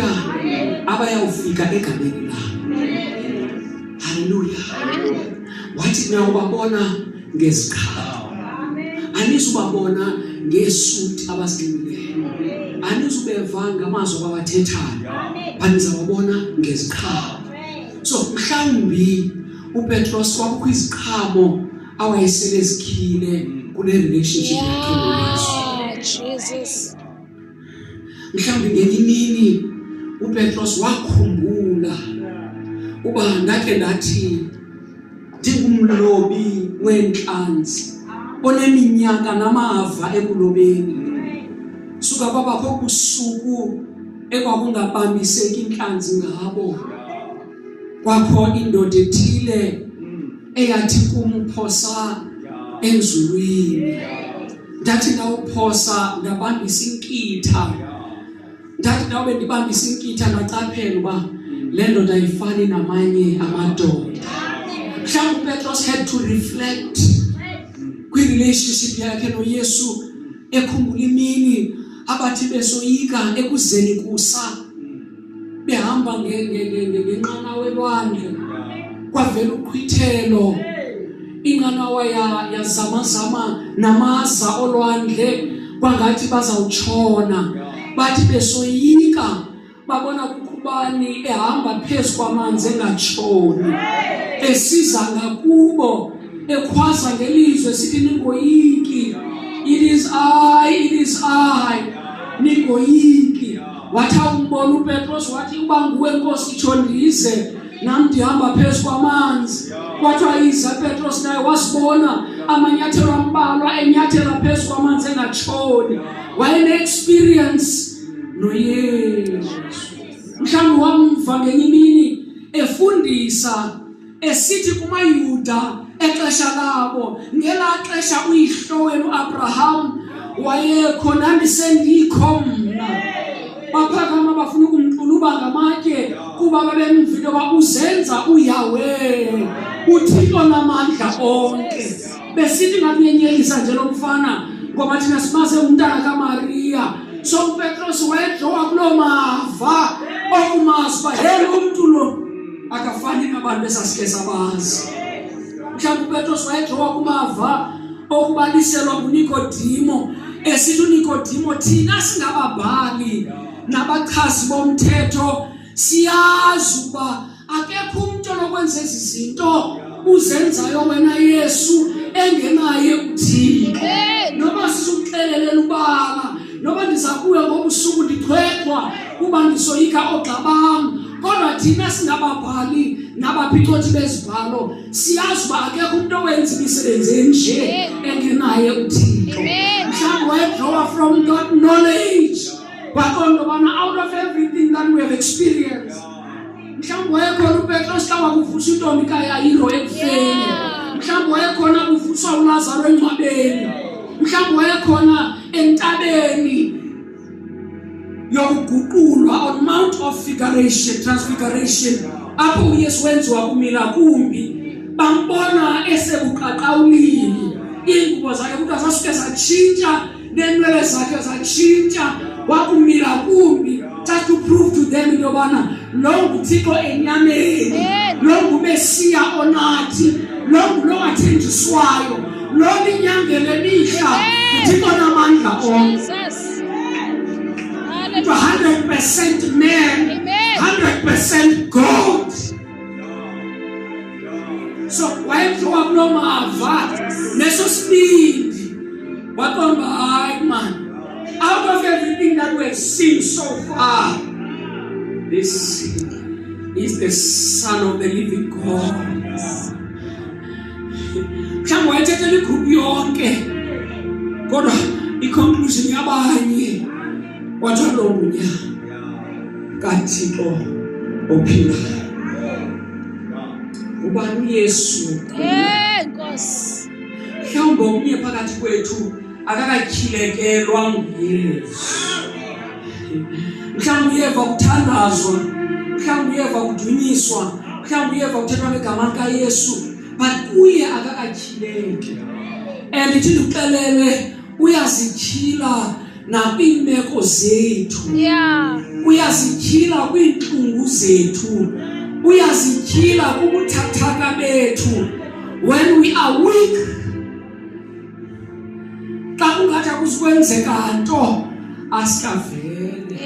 haleluya abayawufika egameni labo. Haleluya. Wathi nawubabona ngezikhalo, anizubabona ngesuthi abazinxibileyo, anizubeva ngamazwi abawathethayo, anizababona ngezikhalo. So mhlawumbi uPetros wakho iziqhamo awayesele zikhile kule relationship yakhe noYesu. Jesus. Mhlawumbi ngenye imini uPetros wakhumbula uba ndakhe ndathi ndingumlobi wenhlanzi oneminyaka namava ekulobeni. Suka kwabakho kusuku ekwakungabambiseki inhlanzi ngabo. Kwakho indoda ethile eyathi kumphosa enzulwini. Ndathi ndawuphosa ndabambisa inkitha. Ndathi ndawube ndibambisa inkitha ndacaphela uba le ndoda ayifani namanye amadoda. Mhlawumbi uPetros had to reflect kwi-relationship yakhe noYesu, ekhumbula imini abathi besoyika ekuzeni kusa behamba ngenqanawa elwandle, kwavela uqhwithelo, inqanawa yazamazama namaza olwandle kwangathi bazawutshona. Bathi besoyika babona kukhubani ehamba phezu kwamanzi engatshoni, esiza ngakubo ekhwaza ngelizwe sithi ningoyiki, it is I, ningoyiki. Wathi umbona uPetros wathi uba nguwe Nkosi itsho ndize nam ndihamba phezu kwamanzi. Kwathiwa yiza Petros naye wasibona amanyathelo ambalwa enyathela phezu kwamanzi engatshoni. Wayene-experience noYesu. Mhlawumbi wamva ngenye imini efundisa esithi kumaYuda exesha labo, ngelaa xesha uyihlo wenu Abraham wayekho nandisendikho mna. Baphakama bafuna ukumquluba ngamatye kuba babemvile uba uzenza uYahwe, uThixo namandla onke. Besithi ngakunyenyelisa nje lo mfana ngoba thina simaze umntana kaMaria. So uPetros wayedrowa kuloo mava okumazi uba yena umntu lo akafani nabantu esasike sabazi. Mhlawumbi uPetros wayedrowa kumava okubaliselwa nguNikodimo, esithi uNikodimo thina singababhali nabachazi bomthetho siyazi uba akekho umntu onokwenza ezi zinto uzenzayo wena Yesu engenaye uThixo. Noba sisukuxelelela ubala, noba ndiza kuwe ngobusuku ndixhethwa kuba ndisoyika oogxa bam, kodwa thina singababhali nabaphicotshi bezibhalo siyazi uba akekho umntu owenza imisebenzi enje engenaye uThixo. Mhlawumbi wayedrowa from God knowledge, baqonda ubana out of everything that we have experienced. Mhlawumbi wayekhona uPetros xa wakuvuswa intombi kaYayiro ekufeni. Mhlawumbi wayekhona kuvuswa uLazaro engcwabeni. Mhlawumbi wayekhona entabeni yokuguqulwa on Mount of Transfiguration, apho uYesu wenziwa kumila kumbi. Bambona esebuqaqawulini, iingubo zakhe kuthi zasuke zatshintsha, neenwele zakhe zatshintsha, wakumila kumbi, just to prove to them into yobana lo nguThixo enyameni, lo nguMesiya onathi, lo ngulo wathenjiswayo, lo linyangele lihla, uThixo namandla onke. 100% man, 100% God. So wayedrowa kuloo mava neso sibindi waqonda hayi man, out of everything that we have seen so far, this is the Son of the living God. Mhlawumbi wayethethela igroup yonke, kodwa i-conclusion yabanye wathiwa lo ngunya kaThixo ophilayo. Ubani uYesu? Nkosi. Mhlawumbi omnye phakathi kwethu akakatyilekelwa nguYesu. Mhlawumbi uyeva kuthandazwa, mhlawumbi uyeva kudunyiswa, mhlawumbi uyeva kuthethwa ngegama likaYesu, but kuye akakatyhileki. And ithi uxelele uyazityhila nakwiimeko zethu. Yeah. uyazityhila kwiintlungu zethu, uyazityhila kubuthathaka bethu. When we are weak, xa kungathi akuzikwenzeka nto asikavele,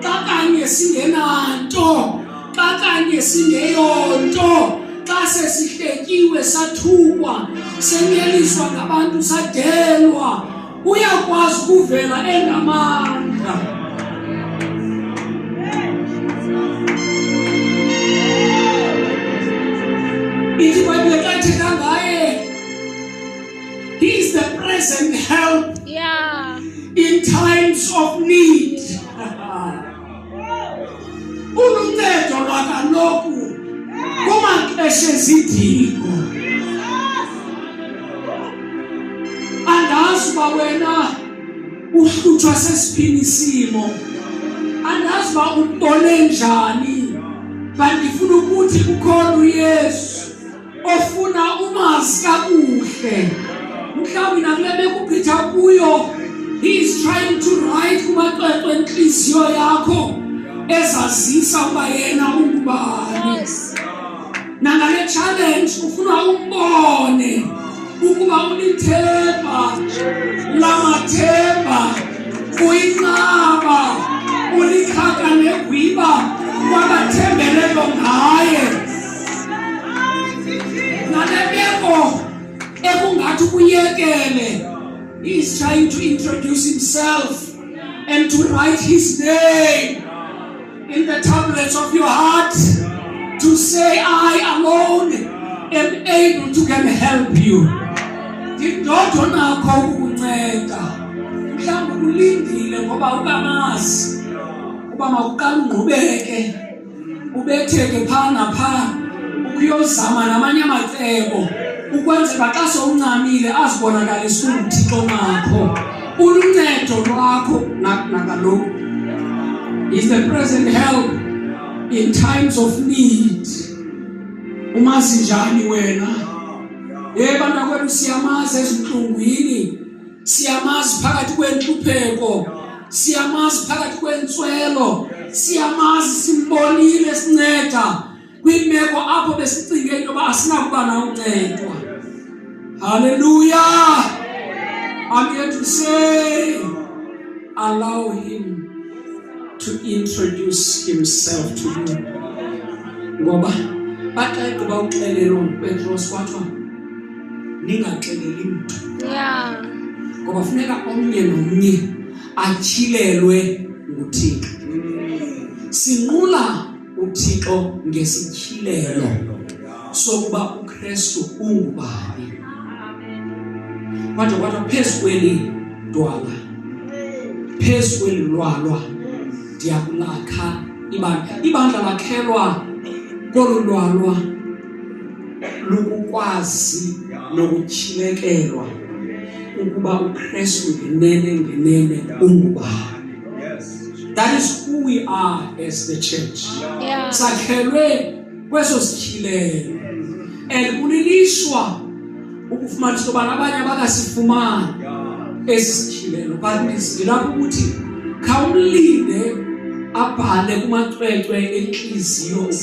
xa kanye singenanto, xa kanye singeyonto, xa sesihletyiwe, sathukwa, senyeliswa ngabantu, sadelwa, uyakwazi ukuvela engamandla. Ithi iBhayibhile xa ithetha ngaye, he is the present help in times of need. Uluncedo lwakaloku kumaxesha ezidingo. Andazi uba wena uhlutshwa sesiphini isimo, andazi uba ubone njani, but ndifuna ukuthi ukhona uYesu ofuna umazi kakuhle. Mhlawumbi nakule bekuphetha kuyo, he is trying to write kumaqweqwe enhliziyo yakho ezazisa uba yena ungubani. Nangale challenge ufuna umbone ukuba ulithemba lamathemba, uyinqaba, ulikhaka negwiba kwabathembelelo ngaye. Nalebeko ekungathi kuyekele, he is trying to introduce himself and to write his name in the tablets of your heart, to say, I alone am able to can help you. Ndindodo nakho ukukunceda. Mhlawumbi ulindile ngoba ukamazi uba mawuqala ungqubeke, ubetheke phaa naphaa, ukuyozama namanye amacebo ukwenzela xa sowuncamile azibonakalise uThixo nakho. Uluncedo lwakho nakaloku. Is the present help in times of need. Umazi njani wena? Bantwana kwethu siyamazi ezintlungwini, siyamazi phakathi kwentlupheko, siyamazi phakathi kwentswelo, siyamazi, simbonile sinceda kwimeko apho besicinge into yoba asinakuba nawuncedwa. Hallelujah. I'm here to say, allow him to introduce himself to you. Ngoba baxa egqiba uxelelo uPetros kwathiwa ningaxeleli mntu. Ngoba funeka omnye nomnye atyhilelwe nguThixo. Sinqula uThixo ngesityhilelo sokuba uKristu ungubani. Kodwa phezu kweli dwala, phezu kweli lwalwa, ndiyakulakha ibandla lakhelwa kolu lwalwa lukukwazi nokutyhilekelwa ukuba uKristu ngenene ungubani. That is who we are as the church. Sakhelwe kweso sityhilelo, and kulilishwa ukufumanisa ukuba abanye abakasifumani esi sityhilelo. But ndilapho ukuthi khawumlinde abhale kumacwecwe enhliziyo